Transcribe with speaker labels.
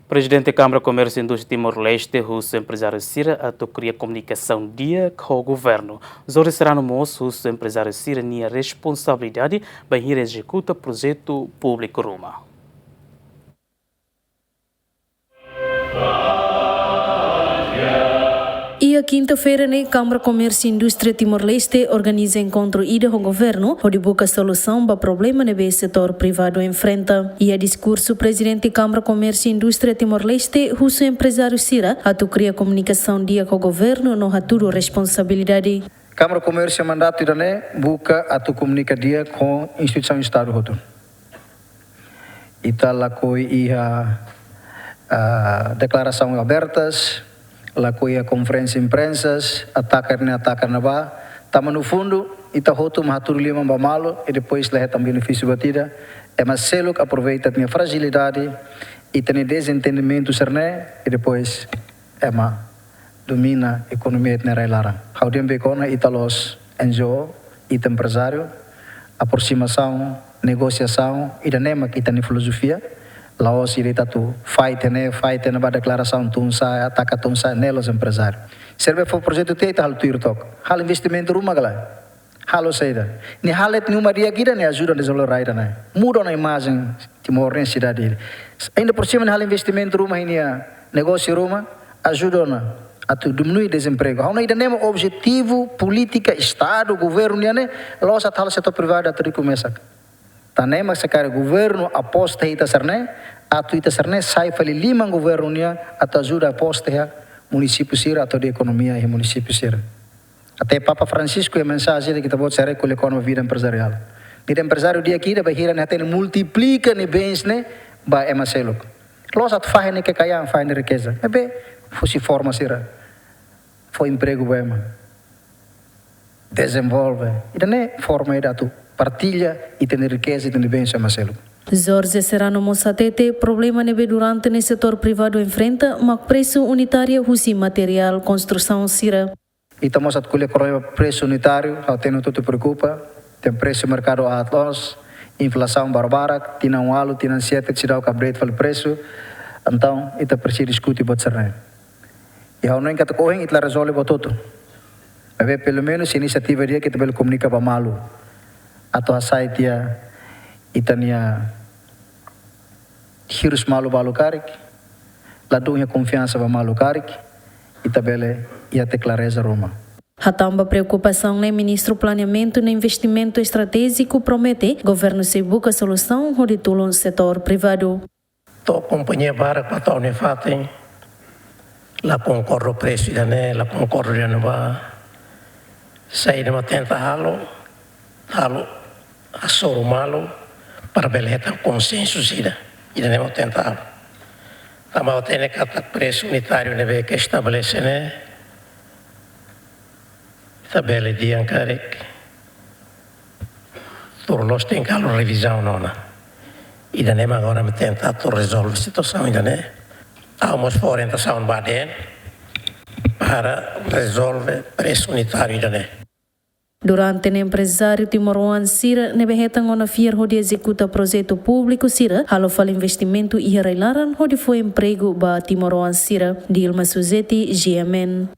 Speaker 1: Presidente da Câmara de Comércio e Indústria de Timor-Leste, os empresários Sira, cria comunicação dia com o governo. Zori Serrano Moço, os empresários Sira, tinha responsabilidade para ir executar o projeto público Roma.
Speaker 2: E a quinta-feira, na Câmara Comércio e Indústria Timor-Leste organiza encontro ida com o governo, onde busca solução para o problema que o setor privado enfrenta. E a discurso do presidente da Câmara Comércio e Indústria Timor-Leste, o empresário Sira, cria comunicação dia com o governo, não há tudo responsabilidade.
Speaker 3: Câmara Comércio e mandato irane busca a comunicar dia com a instituição do Estado roto. E tal a declaração abertas, lá com a conferência de imprensas, atacar na vá, tama no fundo, e tá roto mahaturo lima malo e depois lá também benefício batida, é mas selo que aproveita a minha fragilidade e tem desentendimento cerné e depois é mas domina a economia de Neralara. How dem becona italos NGO, ita empresário, aproximação, negociação e da nema que tem filosofia. Laos irita tu fight na ba declaração tunsa ataca tunsa nelos empresário. Serve for projeto te hal tu irtok. Hal investimento rumah gala. Halo saída. Ni halet numa dia kita ni ajuda a desenvolver raida né. Muda na imagem Timor-Leste cidade. Ainda por cima hal investimento rumah ini negócio rumah ajuda na a tu diminuir desemprego. Há ainda nem objetivo política estado governo né. Laos atal setor privado a tu começa. Tanema sekarang governo aposta ita serne, atau ita serne sai fali lima governo nia atau ajuda aposta ya município Sira atau di ekonomia ya município Sira. Até Papa Francisco a mensagem que kita buat sere com a economia vida empresarial. Vida empresário dia aqui da bahira até multiplica ne bens ne ba emaselo. Los at faz ne kekayaan faz ne riqueza. Ebe fosse forma Sira. Foi emprego bema. Desenvolve. Ida ne forma ida tu. Partilha e ter riqueza e ter bem a Marcelo.
Speaker 2: Jorge Serrano Mossatete, problema nebe durante no setor privado enfrenta, mas preço unitário husi material construção Sira.
Speaker 3: E estamos a colher preço unitário, até não te preocupa, tem preço mercado atlas, inflação barbara, tina alo, tina sete, tirau cabreto fala preço, então ita precisa discutir bot serné. E ao não que correm ita resolve bototo. Mas pelo menos a iniciativa dia que te bel comunica para malu. Atau site ya itania hirus malu karik ladunya confiança ba malu karik itabele ia te clareza Roma.
Speaker 2: Hatamba preocupação no ministro planeamento e investimento estratégico promete governo se busca solução onde tulon setor privado.
Speaker 4: To companhia barak patau ne fatem la concorro preço dane la concorro dane ba sai de tenta halo assoro malo para beleza consenso sida e devemos tentar também tem que o preço unitário deve que estabelecer né tabela de ancarek tornos tem que revisão nona e devemos agora tentar resolver a situação ainda né vamos for orientação baden para resolver preço unitário ainda né.
Speaker 2: Durante o empresário Timor-Leste Sira, nebehetan ona fier hodi executa projeto público Sira, halo fala investimento e reilaran hodi foi emprego ba Timor-Leste Sira. Dilma Suzeti, GMN.